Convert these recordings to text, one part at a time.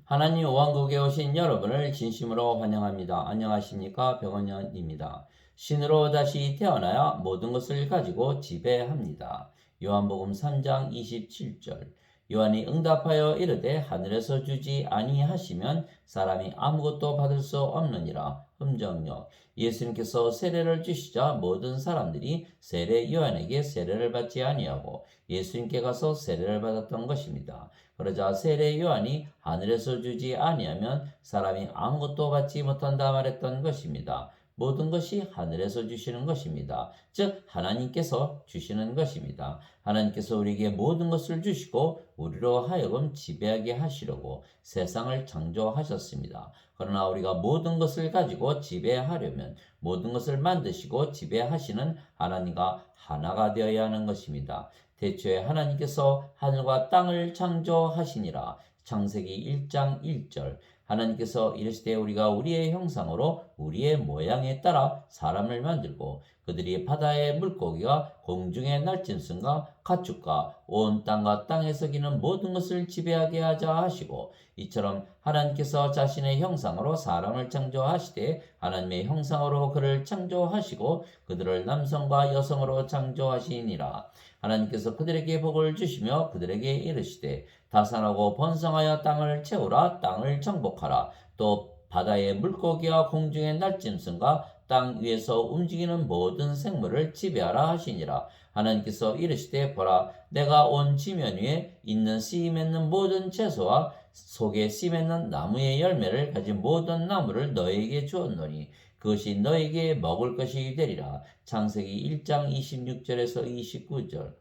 하나님 왕국에 오신 여러분을 진심으로 환영합니다. 안녕하십니까? 백원영입니다. 신으로 다시 태어나야 모든 것을 가지고 지배합니다. 요한복음 3장 27절. 요한이 응답하여 이르되 하늘에서 주지 아니하시면 사람이 아무것도 받을 수 없느니라. 흠정역. 예수님께서 세례를 주시자 모든 사람들이 세례 요한에게 세례를 받지 아니하고 예수님께 가서 세례를 받았던 것입니다. 그러자 세례 요한이 하늘에서 주지 아니하면 사람이 아무것도 받지 못한다 말했던 것입니다. 모든 것이 하늘에서 주시는 것입니다. 즉 하나님께서 주시는 것입니다. 하나님께서 우리에게 모든 것을 주시고 우리로 하여금 지배하게 하시려고 세상을 창조하셨습니다. 그러나 우리가 모든 것을 가지고 지배하려면 모든 것을 만드시고 지배하시는 하나님과 하나가 되어야 하는 것입니다. 태초에 하나님께서 하늘과 땅을 창조하시니라. 창세기 1장 1절. 하나님께서 이르시되 우리가 우리의 형상으로 우리의 모양에 따라 사람을 만들고 그들이 바다의 물고기와 공중의 날짐승과 가축과 온 땅과 땅에서 기는 모든 것을 지배하게 하자 하시고 이처럼 하나님께서 자신의 형상으로 사람을 창조하시되 하나님의 형상으로 그를 창조하시고 그들을 남성과 여성으로 창조하시니라. 하나님께서 그들에게 복을 주시며 그들에게 이르시되 다산하고 번성하여 땅을 채우라. 땅을 정복하라. 또 바다의 물고기와 공중의 날짐승과 땅 위에서 움직이는 모든 생물을 지배하라 하시니라. 하나님께서 이르시되 보라 내가 온 지면 위에 있는 씨 맺는 모든 채소와 속에 씨 맺는 나무의 열매를 가진 모든 나무를 너에게 주었노니 그것이 너에게 먹을 것이 되리라. 창세기 1장 26절에서 29절.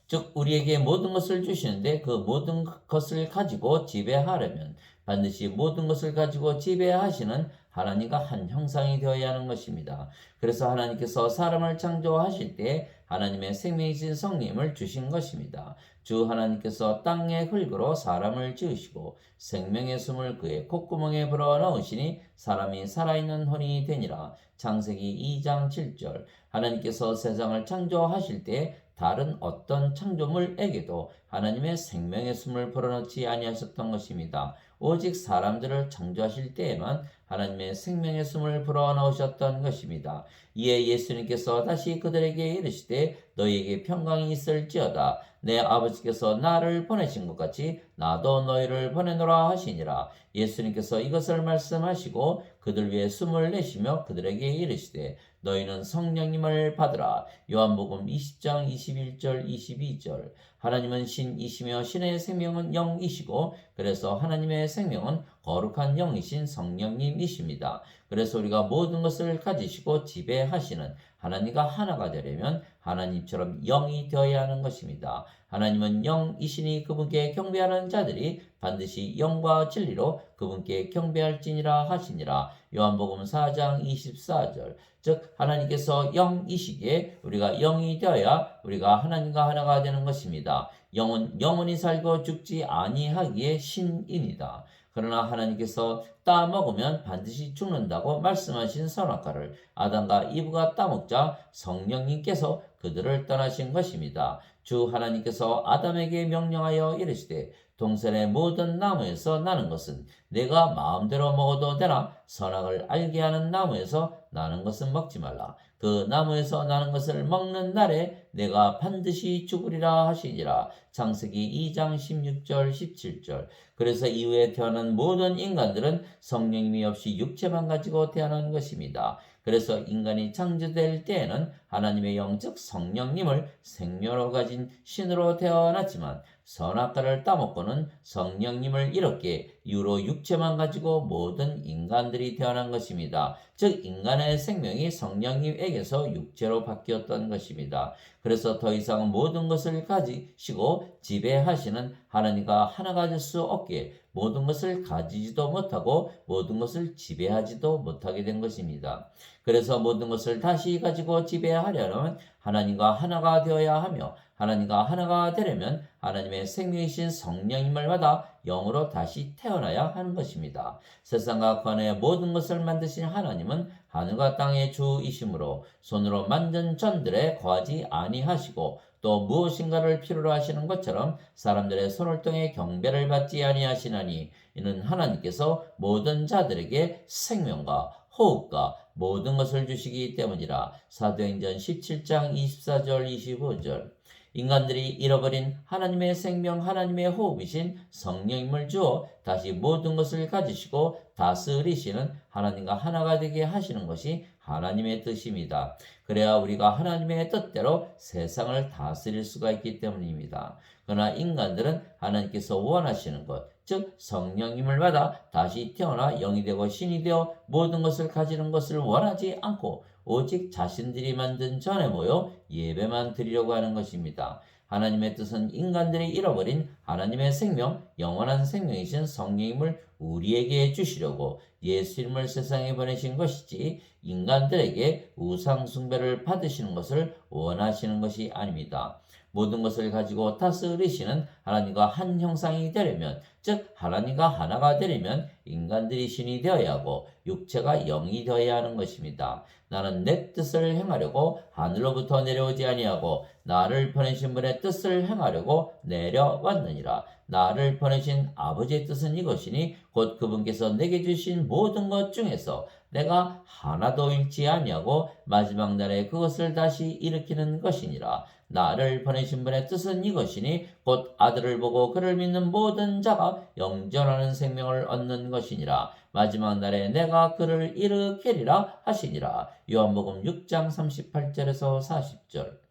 즉 우리에게 모든 것을 주시는데 그 모든 것을 가지고 지배하려면 반드시 모든 것을 가지고 지배하시는 하나님과 한 형상이 되어야 하는 것입니다. 그래서 하나님께서 사람을 창조하실 때 하나님의 생명이신 성령을 주신 것입니다. 주 하나님께서 땅의 흙으로 사람을 지으시고 생명의 숨을 그의 콧구멍에 불어넣으시니 사람이 살아있는 혼이 되니라. 창세기 2장 7절. 하나님께서 세상을 창조하실 때 다른 어떤 창조물에게도 하나님의 생명의 숨을 불어넣지 아니하셨던 것입니다. 오직 사람들을 창조하실 때에만 하나님의 생명의 숨을 불어넣으셨던 것입니다. 이에 예수님께서 다시 그들에게 이르시되 너희에게 평강이 있을지어다. 내 아버지께서 나를 보내신 것 같이 나도 너희를 보내노라 하시니라. 예수님께서 이것을 말씀하시고 그들 위해 숨을 내쉬며 그들에게 이르시되 너희는 성령님을 받으라. 요한복음 20장 21절 22절. 하나님은 신이시며 신의 생명은 영이시고 그래서 하나님의 생명은 거룩한 영이신 성령님이십니다. 그래서 우리가 모든 것을 가지시고 지배하시는 하나님과 하나가 되려면 하나님처럼 영이 되어야 하는 것입니다. 하나님은 영이시니 그분께 경배하는 자들이 반드시 영과 진리로 그분께 경배할지니라 하시니라. 요한복음 4장 24절. 즉 하나님께서 영이시기에 우리가 영이 되어야 우리가 하나님과 하나가 되는 것입니다. 영은 영원히 살고 죽지 아니하기에 신입니다. 그러나 하나님께서 따먹으면 반드시 죽는다고 말씀하신 선악과를 아담과 이브가 따먹자 성령님께서 그들을 떠나신 것입니다. 주 하나님께서 아담에게 명령하여 이르시되 동산의 모든 나무에서 나는 것은 내가 마음대로 먹어도 되나 선악을 알게 하는 나무에서 나는 것은 먹지 말라. 그 나무에서 나는 것을 먹는 날에 내가 반드시 죽으리라 하시니라. 창세기 2장 16절 17절. 그래서 이후에 태어난 모든 인간들은 성령님이 없이 육체만 가지고 태어난 것입니다. 그래서 인간이 창조될 때에는 하나님의 영적 성령님을 생명으로 가진 신으로 태어났지만 선악과를 따먹고는 성령님을 잃었기에 이후로 육체만 가지고 모든 인간들이 태어난 것입니다. 즉 인간의 생명이 성령님에게서 육체로 바뀌었던 것입니다. 그래서 더 이상 모든 것을 가지시고 지배하시는 하나님과 하나가 될 수 없기에 모든 것을 가지지도 못하고 모든 것을 지배하지도 못하게 된 것입니다. 그래서 모든 것을 다시 가지고 지배하려면 하나님과 하나가 되어야 하며 하나님과 하나가 되려면 하나님의 생명이신 성령님을 받아 영으로 다시 태어나야 하는 것입니다. 세상과 그 안의 모든 것을 만드신 하나님은 하늘과 땅의 주이시므로 손으로 만든 전들에 거하지 아니하시고 또 무엇인가를 필요로 하시는 것처럼 사람들의 손을 통해 경배를 받지 아니하시나니 이는 하나님께서 모든 자들에게 생명과 호흡과 모든 것을 주시기 때문이라. 사도행전 17장 24절 25절. 인간들이 잃어버린 하나님의 생명, 하나님의 호흡이신 성령님을 주어 다시 모든 것을 가지시고 다스리시는 하나님과 하나가 되게 하시는 것이 하나님의 뜻입니다. 그래야 우리가 하나님의 뜻대로 세상을 다스릴 수가 있기 때문입니다. 그러나 인간들은 하나님께서 원하시는 것, 즉 성령님을 받아 다시 태어나 영이 되고 신이 되어 모든 것을 가지는 것을 원하지 않고 오직 자신들이 만든 전에 모여 예배만 드리려고 하는 것입니다. 하나님의 뜻은 인간들이 잃어버린 하나님의 생명, 영원한 생명이신 성령님을 우리에게 주시려고 예수님을 세상에 보내신 것이지 인간들에게 우상 숭배를 받으시는 것을 원하시는 것이 아닙니다. 모든 것을 가지고 다스리시는 하나님과 한 형상이 되려면, 즉 하나님과 하나가 되려면 인간들이 신이 되어야 하고 육체가 영이 되어야 하는 것입니다. 나는 내 뜻을 행하려고 하늘로부터 내려오지 아니하고 나를 보내신 분의 뜻을 행하려고 내려왔느니라. 나를 보내신 아버지의 뜻은 이것이니 곧 그분께서 내게 주신 모든 것 중에서 내가 하나도 잃지 아니하고 마지막 날에 그것을 다시 일으키는 것이니라. 나를 보내신 분의 뜻은 이것이니 곧 아들을 보고 그를 믿는 모든 자가 영전하는 생명을 얻는 것이니라. 마지막 날에 내가 그를 일으키리라 하시니라. 요한복음 6장 38절에서 40절.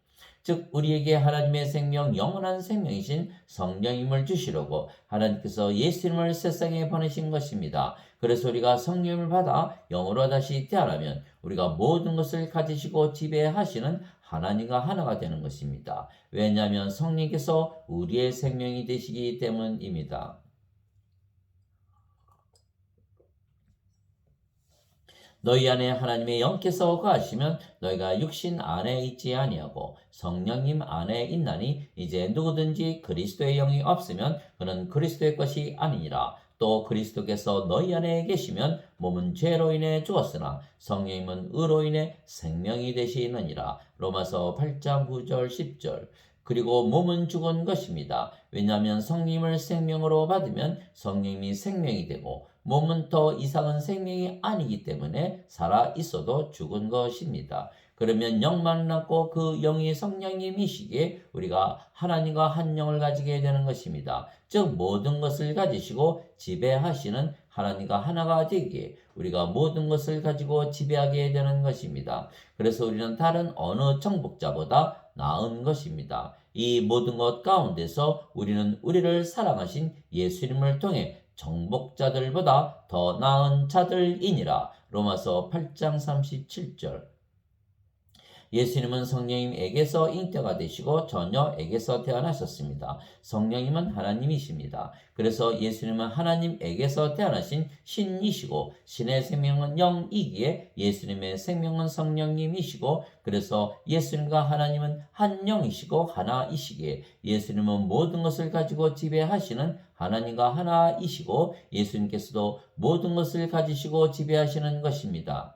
즉 우리에게 하나님의 생명, 영원한 생명이신 성령님을 주시려고 하나님께서 예수님을 세상에 보내신 것입니다. 그래서 우리가 성령을 받아 영으로 다시 태어나면 우리가 모든 것을 가지시고 지배하시는 하나님과 하나가 되는 것입니다. 왜냐하면 성령께서 우리의 생명이 되시기 때문입니다. 너희 안에 하나님의 영께서 거하시면 너희가 육신 안에 있지 아니하고 성령님 안에 있나니 이제 누구든지 그리스도의 영이 없으면 그는 그리스도의 것이 아니니라. 또 그리스도께서 너희 안에 계시면 몸은 죄로 인해 죽었으나 성령님은 의로 인해 생명이 되시느니라. 로마서 8장 9절 10절. 그리고 몸은 죽은 것입니다. 왜냐하면 성령님을 생명으로 받으면 성령님이 생명이 되고 몸은 더 이상은 생명이 아니기 때문에 살아 있어도 죽은 것입니다. 그러면 영만 남고 그 영이 성령님이시기에 우리가 하나님과 한 영을 가지게 되는 것입니다. 즉 모든 것을 가지시고 지배하시는 하나님과 하나가 되기에 우리가 모든 것을 가지고 지배하게 되는 것입니다. 그래서 우리는 다른 어느 정복자보다 나은 것입니다. 이 모든 것 가운데서 우리는 우리를 사랑하신 예수님을 통해 정복자들보다 더 나은 자들이니라. 로마서 8장 37절. 예수님은 성령님에게서 잉태가 되시고 처녀에게서 태어나셨습니다. 성령님은 하나님이십니다. 그래서 예수님은 하나님에게서 태어나신 신이시고 신의 생명은 영이기에 예수님의 생명은 성령님이시고 그래서 예수님과 하나님은 한 영이시고 하나이시기에 예수님은 모든 것을 가지고 지배하시는 하나님과 하나이시고 예수님께서도 모든 것을 가지시고 지배하시는 것입니다.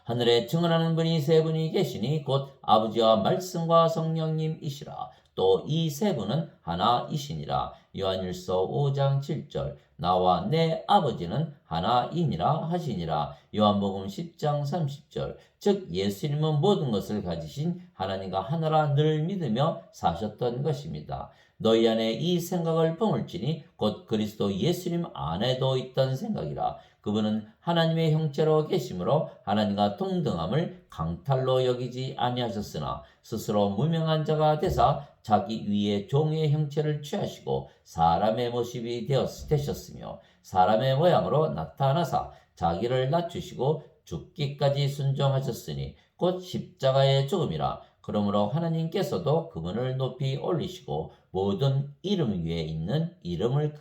하늘에 증언하는 분이 세 분이 계시니 곧 아버지와 말씀과 성령님이시라. 또 이 세 분은 하나이시니라. 요한일서 5장 7절. 나와 내 아버지는 하나이니라 하시니라. 요한복음 10장 30절. 즉 예수님은 모든 것을 가지신 하나님과 하나라 늘 믿으며 사셨던 것입니다. 너희 안에 이 생각을 품을지니 곧 그리스도 예수님 안에도 있던 생각이라. 그분은 하나님의 형체로 계심으로 하나님과 동등함을 강탈로 여기지 아니하셨으나 스스로 무명한 자가 되사 자기 위에 종의 형체를 취하시고 사람의 모습이 되셨으며 사람의 모양으로 나타나사 자기를 낮추시고 죽기까지 순종하셨으니 곧 십자가의 죽음이라. 그러므로 하나님께서도 그분을 높이 올리시고 모든 이름 위에 있는 이름을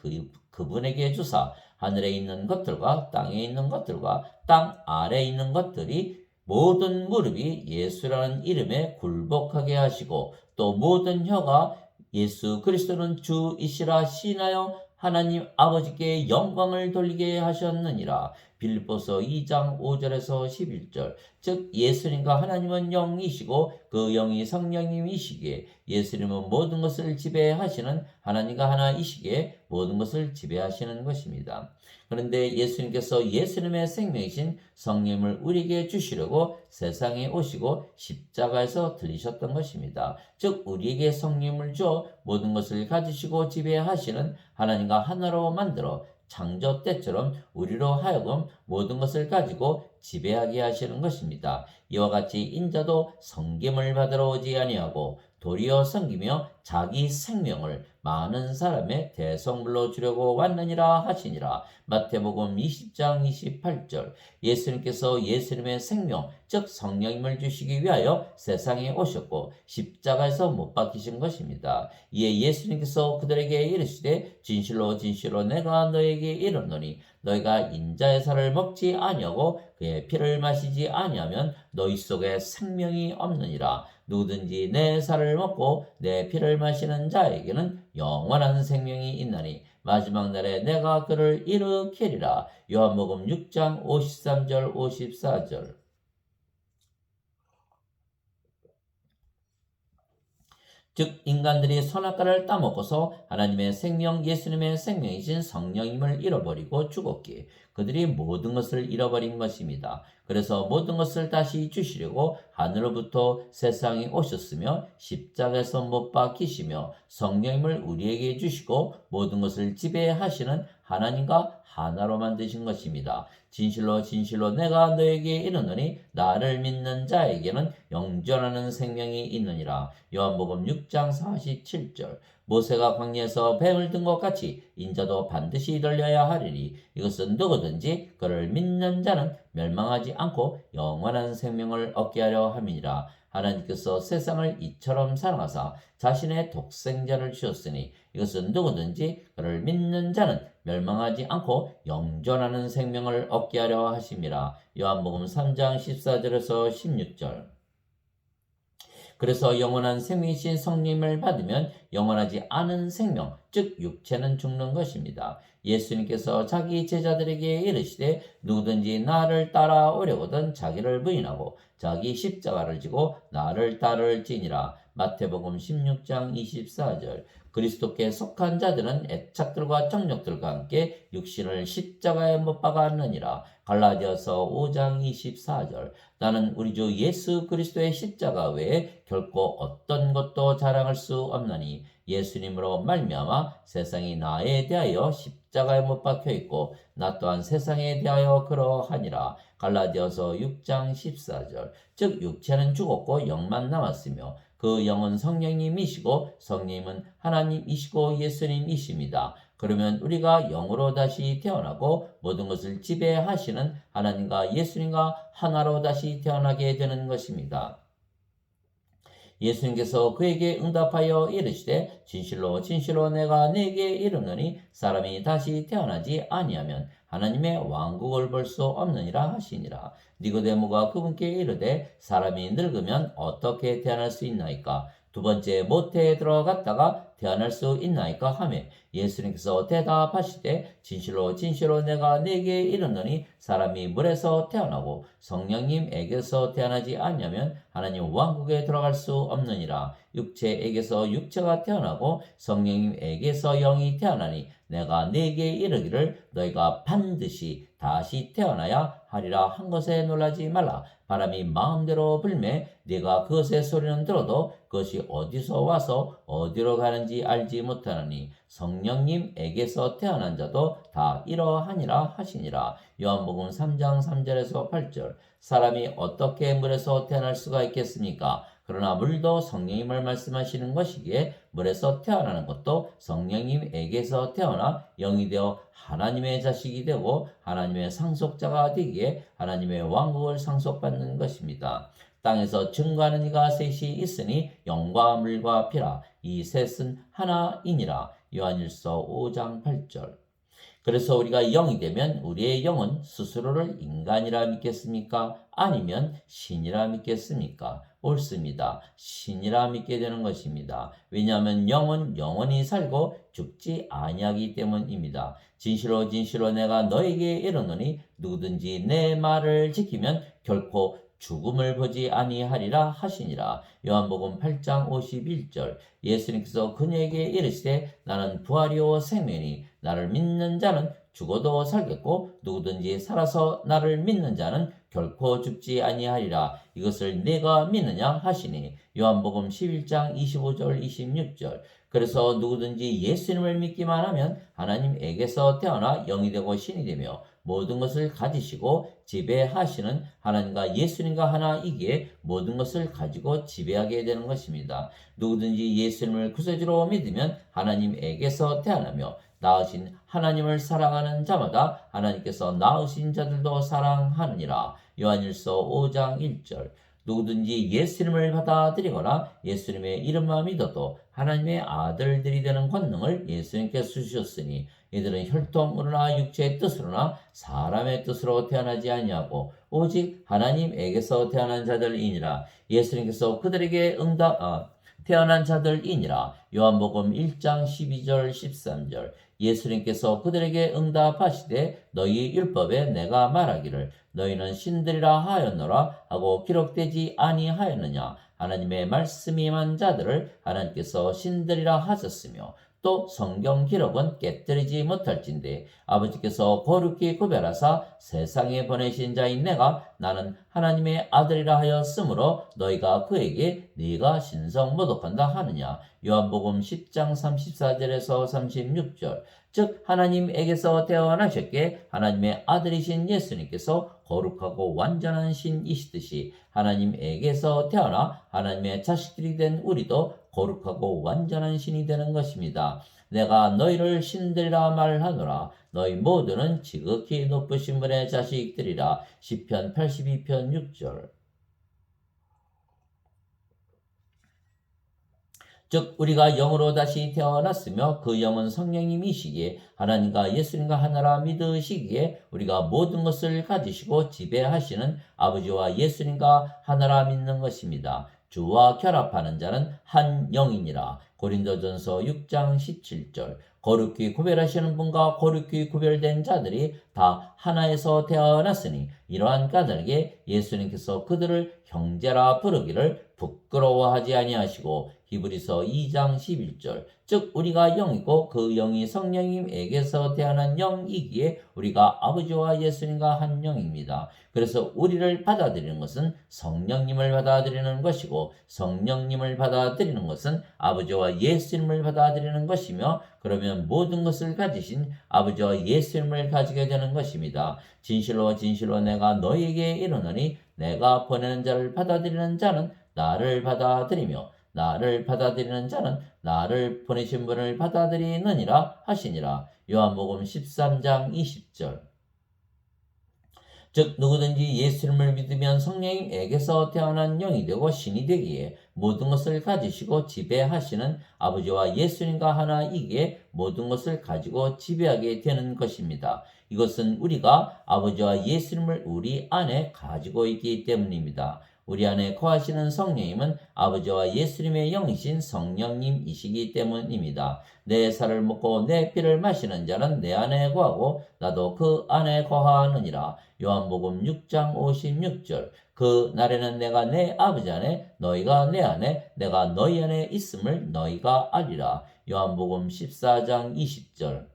그분에게 주사 하늘에 있는 것들과 땅에 있는 것들과 땅 아래에 있는 것들이 모든 무릎이 예수라는 이름에 굴복하게 하시고 또 모든 혀가 예수 그리스도는 주이시라 시인하여 하나님 아버지께 영광을 돌리게 하셨느니라. 빌립보서 2장 5절에서 11절. 즉 예수님과 하나님은 영이시고 그 영이 성령님이시기에 예수님은 모든 것을 지배하시는 하나님과 하나이시기에 모든 것을 지배하시는 것입니다. 그런데 예수님께서 예수님의 생명이신 성령을 우리에게 주시려고 세상에 오시고 십자가에서 들리셨던 것입니다. 즉 우리에게 성령을 주어 모든 것을 가지시고 지배하시는 하나님과 하나로 만들어 창조 때처럼 우리로 하여금 모든 것을 가지고 지배하게 하시는 것입니다. 이와 같이 인자도 섬김을 받으러 오지 아니하고 도리어 섬기며 자기 생명을 많은 사람의 대성물로 주려고 왔느니라 하시니라. 마태복음 20장 28절. 예수님께서 예수님의 생명 즉 성령님을 주시기 위하여 세상에 오셨고 십자가에서 못 박히신 것입니다. 이에 예수님께서 그들에게 이르시되 진실로 진실로 내가 너에게 이르노니 너희가 인자의 살을 먹지 아니하고 그의 피를 마시지 아니하면 너희 속에 생명이 없느니라. 누구든지 내 살을 먹고 내 피를 마시는 자에게는 영원한 생명이 있나니 마지막 날에 내가 그를 일으키리라. 요한복음 6장 53절 54절. 즉 인간들이 선악과를 따먹고서 하나님의 생명 예수님의 생명이신 성령임을 잃어버리고 죽었기에 그들이 모든 것을 잃어버린 것입니다. 그래서 모든 것을 다시 주시려고 하늘로부터 세상에 오셨으며 십자가에서 못 박히시며 성령임을 우리에게 주시고 모든 것을 지배하시는 하나님과 하나로 만드신 것입니다. 진실로 진실로 내가 너에게 이르노니 나를 믿는 자에게는 영존하는 생명이 있느니라. 요한복음 6장 47절. 모세가 광야에서 뱀을 든 것 같이 인자도 반드시 들려야 하리니 이것은 누구든지 그를 믿는 자는 멸망하지 않고 영원한 생명을 얻게 하려 함이니라. 하나님께서 세상을 이처럼 사랑하사 자신의 독생자를 주셨으니 이것은 누구든지 그를 믿는 자는 멸망하지 않고 영존하는 생명을 얻게 하려 하심이라. 요한복음 3장 14절에서 16절. 그래서 영원한 생명이신 성령을 받으면 영원하지 않은 생명, 즉 육체는 죽는 것입니다. 예수님께서 자기 제자들에게 이르시되 누구든지 나를 따라오려거든 자기를 부인하고 자기 십자가를 지고 나를 따를지니라. 마태복음 16장 24절. 그리스도께 속한 자들은 애착들과 정욕들과 함께 육신을 십자가에 못 박았느니라. 갈라디아서 5장 24절. 나는 우리 주 예수 그리스도의 십자가 외에 결코 어떤 것도 자랑할 수 없나니 예수님으로 말미암아 세상이 나에 대하여 십자가에 못 박혀 있고 나 또한 세상에 대하여 그러하니라. 갈라디아서 6장 14절. 즉 육체는 죽었고 영만 남았으며 그 영은 성령님이시고 성령님은 하나님이시고 예수님이십니다. 그러면 우리가 영으로 다시 태어나고 모든 것을 지배하시는 하나님과 예수님과 하나로 다시 태어나게 되는 것입니다. 예수님께서 그에게 응답하여 이르시되 진실로 진실로 내가 네게 이르노니 사람이 다시 태어나지 아니하면 하나님의 왕국을 볼 수 없느니라 하시니라. 니고데모가 그분께 이르되 사람이 늙으면 어떻게 태어날 수 있나이까? 두 번째 모태에 들어갔다가 태어날 수 있나이까 하며 예수님께서 대답하시되 진실로 진실로 내가 네게 이르노니 사람이 물에서 태어나고 성령님에게서 태어나지 않으면 하나님 왕국에 들어갈 수 없느니라. 육체에게서 육체가 태어나고 성령님에게서 영이 태어나니 내가 네게 이르기를 너희가 반드시 다시 태어나야 하리라 한 것에 놀라지 말라. 바람이 마음대로 불매 네가 그것의 소리는 들어도 그것이 어디서 와서 어디로 가는지 알지 못하느니 성령님에게서 태어난 자도 다 이러하니라 하시니라. 요한복음 3장 3절에서 8절. 사람이 어떻게 물에서 태어날 수가 있겠습니까? 그러나 물도 성령님을 말씀하시는 것이기에 물에서 태어나는 것도 성령님에게서 태어나 영이 되어 하나님의 자식이 되고 하나님의 상속자가 되기에 하나님의 왕국을 상속받는 것입니다. 땅에서 증거하는 이가 셋이 있으니 영과 물과 피라. 이 셋은 하나이니라. 요한일서 5장 8절. 그래서 우리가 영이 되면 우리의 영은 스스로를 인간이라 믿겠습니까? 아니면 신이라 믿겠습니까? 옳습니다. 신이라 믿게 되는 것입니다. 왜냐하면 영은 영원히 살고 죽지 아니하기 때문입니다. 진실로 진실로 내가 너에게 이르노니 누구든지 내 말을 지키면 결코 죽음을 보지 아니하리라 하시니라. 요한복음 8장 51절. 예수님께서 그녀에게 이르시되 나는 부활이요 생명이니 나를 믿는 자는 죽어도 살겠고 누구든지 살아서 나를 믿는 자는 결코 죽지 아니하리라. 이것을 네가 믿느냐 하시니. 요한복음 11장 25절 26절. 그래서 누구든지 예수님을 믿기만 하면 하나님에게서 태어나 영이 되고 신이 되며 모든 것을 가지시고 지배하시는 하나님과 예수님과 하나이기에 모든 것을 가지고 지배하게 되는 것입니다. 누구든지 예수님을 구세주로 믿으면 하나님에게서 태어나며 낳으신 하나님을 사랑하는 자마다 하나님께서 낳으신 자들도 사랑하느니라. 요한일서 5장 1절. 누구든지 예수님을 받아들이거나 예수님의 이름만 믿어도 하나님의 아들들이 되는 권능을 예수님께서 주셨으니 이들은 혈통으로나 육체의 뜻으로나 사람의 뜻으로 태어나지 아니하고 오직 하나님에게서 태어난 자들이니라. 예수님께서 그들에게 태어난 자들이니라. 요한복음 1장 12절 13절. 예수님께서 그들에게 응답하시되 너희 율법에 내가 말하기를 너희는 신들이라 하였노라 하고 기록되지 아니하였느냐. 하나님의 말씀이 임한 자들을 하나님께서 신들이라 하셨으며 또 성경 기록은 깨뜨리지 못할진대 아버지께서 거룩히 구별하사 세상에 보내신 자인 내가 나는 하나님의 아들이라 하였으므로 너희가 그에게 네가 신성 모독한다 하느냐. 요한복음 10장 34절에서 36절. 즉 하나님에게서 태어나셨기에 하나님의 아들이신 예수님께서 거룩하고 완전한 신이시듯이 하나님에게서 태어나 하나님의 자식들이 된 우리도 거룩하고 완전한 신이 되는 것입니다. 내가 너희를 신들이라 말하노라. 너희 모두는 지극히 높으신 분의 자식들이라. 시편 82편 6절. 즉 우리가 영으로 다시 태어났으며 그 영은 성령님이시기에 하나님과 예수님과 하나라 믿으시기에 우리가 모든 것을 가지시고 지배하시는 아버지와 예수님과 하나라 믿는 것입니다. 주와 결합하는 자는 한 영이니라. 고린도전서 6장 17절. 거룩히 구별하시는 분과 거룩히 구별된 자들이 다 하나에서 태어났으니 이러한 까닭에 예수님께서 그들을 형제라 부르기를 부끄러워하지 아니하시고 히브리서 2장 11절. 즉 우리가 영이고 그 영이 성령님에게서 태어난 영이기에 우리가 아버지와 예수님과 한 영입니다. 그래서 우리를 받아들이는 것은 성령님을 받아들이는 것이고 성령님을 받아들이는 것은 아버지와 예수님을 받아들이는 것이며 그러면 모든 것을 가지신 아버지와 예수님을 가지게 되는 것입니다. 진실로 진실로 내가 너희에게 이르노니 내가 보내는 자를 받아들이는 자는 나를 받아들이며 나를 받아들이는 자는 나를 보내신 분을 받아들이느니라 하시니라. 요한복음 13장 20절. 즉 누구든지 예수님을 믿으면 성령님에게서 태어난 영이 되고 신이 되기에 모든 것을 가지시고 지배하시는 아버지와 예수님과 하나이기에 모든 것을 가지고 지배하게 되는 것입니다. 이것은 우리가 아버지와 예수님을 우리 안에 가지고 있기 때문입니다. 우리 안에 거하시는 성령님은 아버지와 예수님의 영이신 성령님이시기 때문입니다. 내 살을 먹고 내 피를 마시는 자는 내 안에 거하고 나도 그 안에 거하느니라. 요한복음 6장 56절. 그 날에는 내가 내 아버지 안에 너희가 내 안에 내가 너희 안에 있음을 너희가 알리라. 요한복음 14장 20절.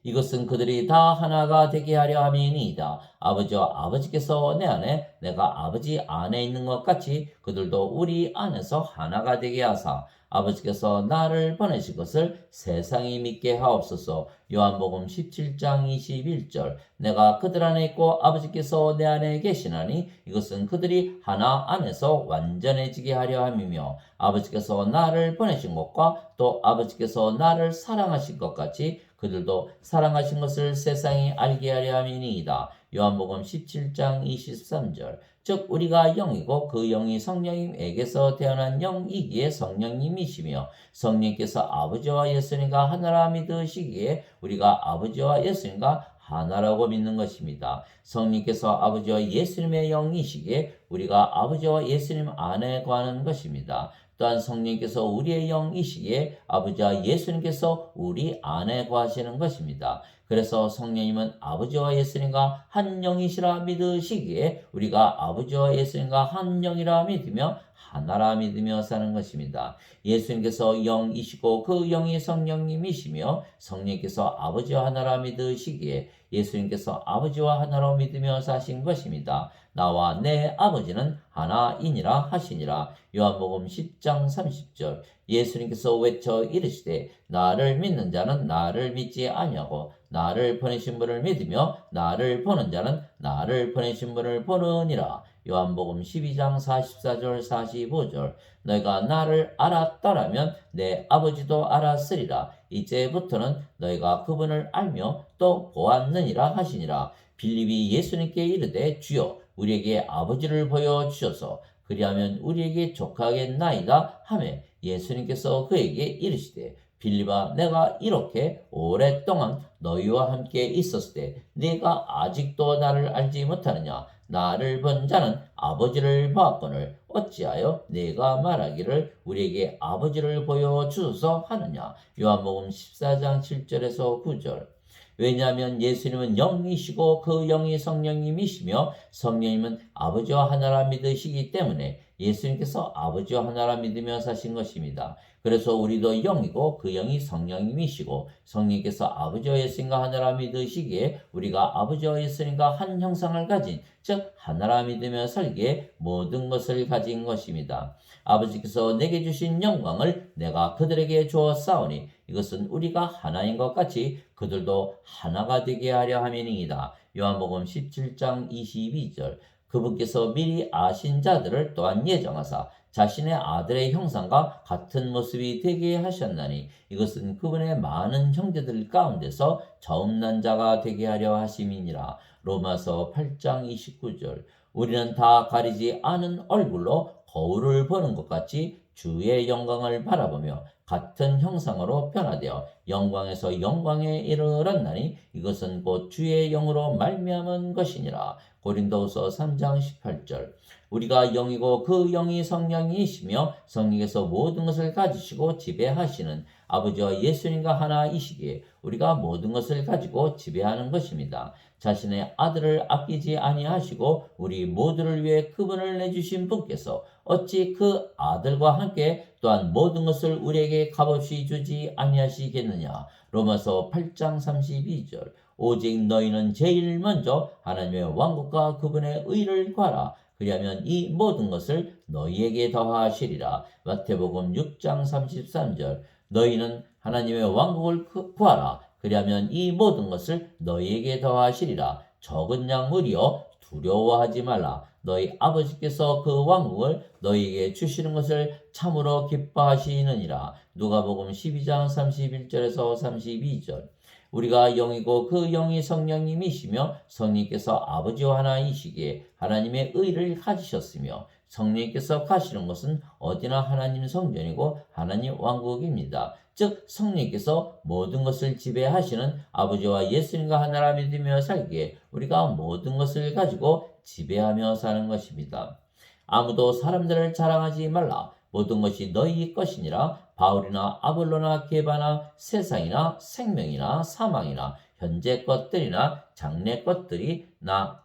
이것은 그들이 다 하나가 되게 하려 함이니이다. 아버지와 아버지께서 내 안에 내가 아버지 안에 있는 것 같이 그들도 우리 안에서 하나가 되게 하사 아버지께서 나를 보내신 것을 세상이 믿게 하옵소서. 요한복음 17장 21절. 내가 그들 안에 있고 아버지께서 내 안에 계시나니 이것은 그들이 하나 안에서 완전해지게 하려 함이며 아버지께서 나를 보내신 것과 또 아버지께서 나를 사랑하신 것 같이 그들도 사랑하신 것을 세상이 알게 하려 함이니이다. 요한복음 17장 23절. 즉 우리가 영이고 그 영이 성령님에게서 태어난 영이기에 성령님이시며 성령께서 아버지와 예수님과 하나라 믿으시기에 우리가 아버지와 예수님과 하나라고 믿는 것입니다. 성령께서 아버지와 예수님의 영이시기에 우리가 아버지와 예수님 안에 거하는 것입니다. 또한 성령께서 우리의 영이시기에 아버지와 예수님께서 우리 안에 거하시는 것입니다. 그래서 성령님은 아버지와 예수님과 한 영이시라 믿으시기에 우리가 아버지와 예수님과 한 영이라 믿으며 하나라 믿으며 사는 것입니다. 예수님께서 영이시고 그 영이 성령님이시며 성령께서 아버지와 하나라 믿으시기에 예수님께서 아버지와 하나로 믿으며 사신 것입니다. 나와 내 아버지는 하나이니라 하시니라. 요한복음 10장 30절. 예수님께서 외쳐 이르시되 나를 믿는 자는 나를 믿지 아니하고 나를 보내신 분을 믿으며 나를 보는 자는 나를 보내신 분을 보느니라. 요한복음 12장 44절 45절. 너희가 나를 알았더라면 내 아버지도 알았으리라. 이제부터는 너희가 그분을 알며 또 보았느니라 하시니라. 빌립이 예수님께 이르되 주여 우리에게 아버지를 보여주셔서 그리하면 우리에게 족하겠나이다 하매 예수님께서 그에게 이르시되 빌립아 내가 이렇게 오랫동안 너희와 함께 있었을 때 네가 아직도 나를 알지 못하느냐. 나를 본 자는 아버지를 보았거늘 어찌하여 네가 말하기를 우리에게 아버지를 보여주소서 하느냐. 요한복음 14장 7절에서 9절. 왜냐하면 예수님은 영이시고 그 영이 성령님이시며 성령님은 아버지와 하나라 믿으시기 때문에 예수님께서 아버지와 하나라 믿으며 사신 것입니다. 그래서 우리도 영이고 그 영이 성령님이시고 성령께서 아버지와 예수님과 하나라 믿으시기에 우리가 아버지와 예수님과 한 형상을 가진 즉 하나라 믿으며 살기에 모든 것을 가진 것입니다. 아버지께서 내게 주신 영광을 내가 그들에게 주었사오니 이것은 우리가 하나인 것 같이 그들도 하나가 되게 하려 함이니이다. 요한복음 17장 22절. 그분께서 미리 아신 자들을 또한 예정하사 자신의 아들의 형상과 같은 모습이 되게 하셨나니 이것은 그분의 많은 형제들 가운데서 처음 난 자가 되게 하려 하심이니라. 로마서 8장 29절. 우리는 다 가리지 않은 얼굴로 거울을 보는 것 같이 주의 영광을 바라보며 같은 형상으로 변화되어 영광에서 영광에 이르렀나니 이것은 곧 주의 영으로 말미암은 것이니라. 고린도후서 3장 18절. 우리가 영이고 그 영이 성령이시며 성령께서 모든 것을 가지시고 지배하시는 아버지와 예수님과 하나이시기에 우리가 모든 것을 가지고 지배하는 것입니다. 자신의 아들을 아끼지 아니하시고 우리 모두를 위해 그분을 내주신 분께서 어찌 그 아들과 함께 또한 모든 것을 우리에게 값없이 주지 아니하시겠느냐. 로마서 8장 32절. 오직 너희는 제일 먼저 하나님의 왕국과 그분의 의를 구하라. 그리하면 이 모든 것을 너희에게 더하시리라. 마태복음 6장 33절. 너희는 하나님의 왕국을 구하라. 그리하면 이 모든 것을 너희에게 더하시리라. 적은 양물이여 두려워하지 말라. 너희 아버지께서 그 왕국을 너희에게 주시는 것을 참으로 기뻐하시느니라. 누가복음 12장 31절에서 32절. 우리가 영이고 그 영이 성령님이시며 성령께서 아버지와 하나이시기에 하나님의 의를 가지셨으며 성령께서 가시는 것은 어디나 하나님 성전이고 하나님 왕국입니다. 즉 성령께서 모든 것을 지배하시는 아버지와 예수님과 하나라 믿으며 살기에 우리가 모든 것을 가지고 지배하며 사는 것입니다. 아무도 사람들을 자랑하지 말라. 모든 것이 너희 것이니라. 바울이나 아볼로나 게바나 세상이나 생명이나 사망이나 현재 것들이나 장래 것들이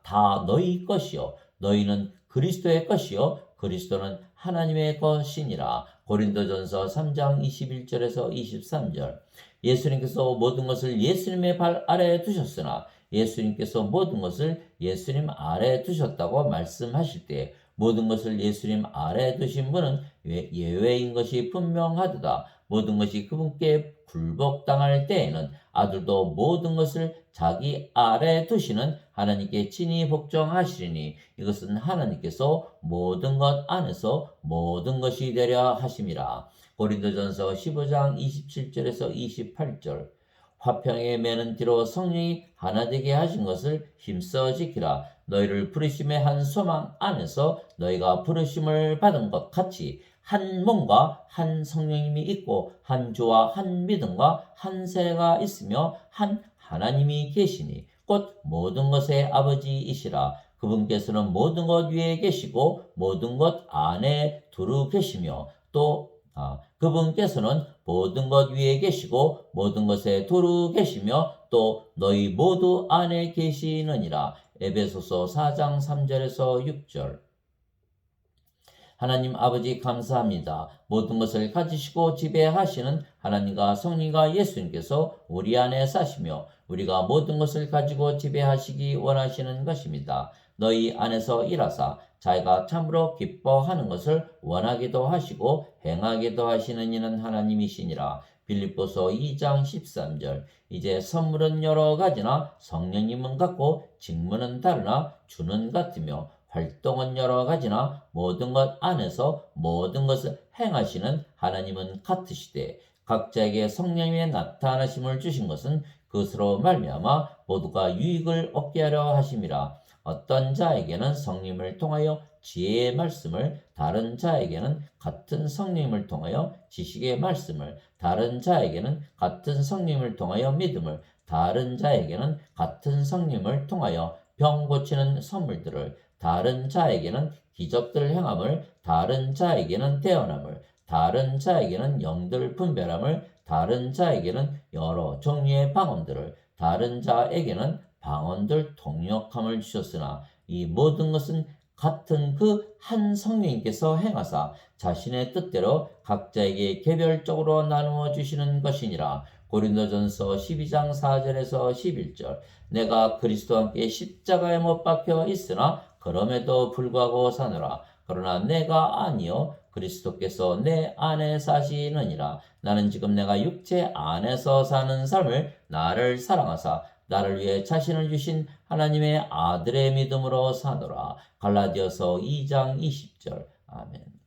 다 너희 것이요 너희는 그리스도의 것이요 그리스도는 하나님의 것이니라. 고린도전서 3장 21절에서 23절. 예수님께서 모든 것을 예수님의 발 아래에 두셨으나 예수님께서 모든 것을 예수님 아래에 두셨다고 말씀하실 때 모든 것을 예수님 아래에 두신 분은 예외인 것이 분명하도다. 모든 것이 그분께 굴복당할 때에는 아들도 모든 것을 자기 아래에 두시는 하나님께 친히 복종하시리니 이것은 하나님께서 모든 것 안에서 모든 것이 되려 하심이라. 고린도전서 15장 27절에서 28절. 화평에 매는 뒤로 성령이 하나 되게 하신 것을 힘써 지키라. 너희를 부르심의 한 소망 안에서 너희가 부르심을 받은 것 같이 한 몸과 한 성령님이 있고 한 주와 한 믿음과 한 세례가 있으며 한 하나님이 계시니 곧 모든 것의 아버지이시라. 그분께서는 모든 것 위에 계시고 모든 것 안에 두루 계시며 또 그분께서는 모든 것 위에 계시고 모든 것에 두루 계시며 또 너희 모두 안에 계시느니라. 에베소서 4장 3절에서 6절. 하나님 아버지 감사합니다. 모든 것을 가지시고 지배하시는 하나님과 성령과 예수님께서 우리 안에 사시며 우리가 모든 것을 가지고 지배하시기 원하시는 것입니다. 너희 안에서 일하사 자기가 참으로 기뻐하는 것을 원하기도 하시고 행하기도 하시는 이는 하나님이시니라. 빌립보서 2장 13절. 이제 선물은 여러 가지나 성령님은 같고 직무는 다르나 주는 같으며 활동은 여러 가지나 모든 것 안에서 모든 것을 행하시는 하나님은 같으시되 각자에게 성령님의 나타나심을 주신 것은 그것으로 말미암아 모두가 유익을 얻게 하려 하심이라. 어떤 자에게는 성령님을 통하여 지혜의 말씀을, 다른 자에게는 같은 성령님을 통하여 지식의 말씀을, 다른 자에게는 같은 성령님을 통하여 믿음을, 다른 자에게는 같은 성령님을 통하여 병 고치는 선물들을, 다른 자에게는 기적들 행함을, 다른 자에게는 태어남을, 다른 자에게는 영들 분별함을, 다른 자에게는 여러 종류의 방언들을, 다른 자에게는 방언들 통역함을 주셨으나 이 모든 것은 같은 그 한 성령님께서 행하사 자신의 뜻대로 각자에게 개별적으로 나누어 주시는 것이니라. 고린도전서 12장 4절에서 11절. 내가 그리스도와 함께 십자가에 못 박혀 있으나 그럼에도 불구하고 사노라. 그러나 내가 아니요 그리스도께서 내 안에 사시느니라. 나는 지금 내가 육체 안에서 사는 삶을 나를 사랑하사 나를 위해 자신을 주신 하나님의 아들의 믿음으로 사노라. 갈라디아서 2장 20절. 아멘.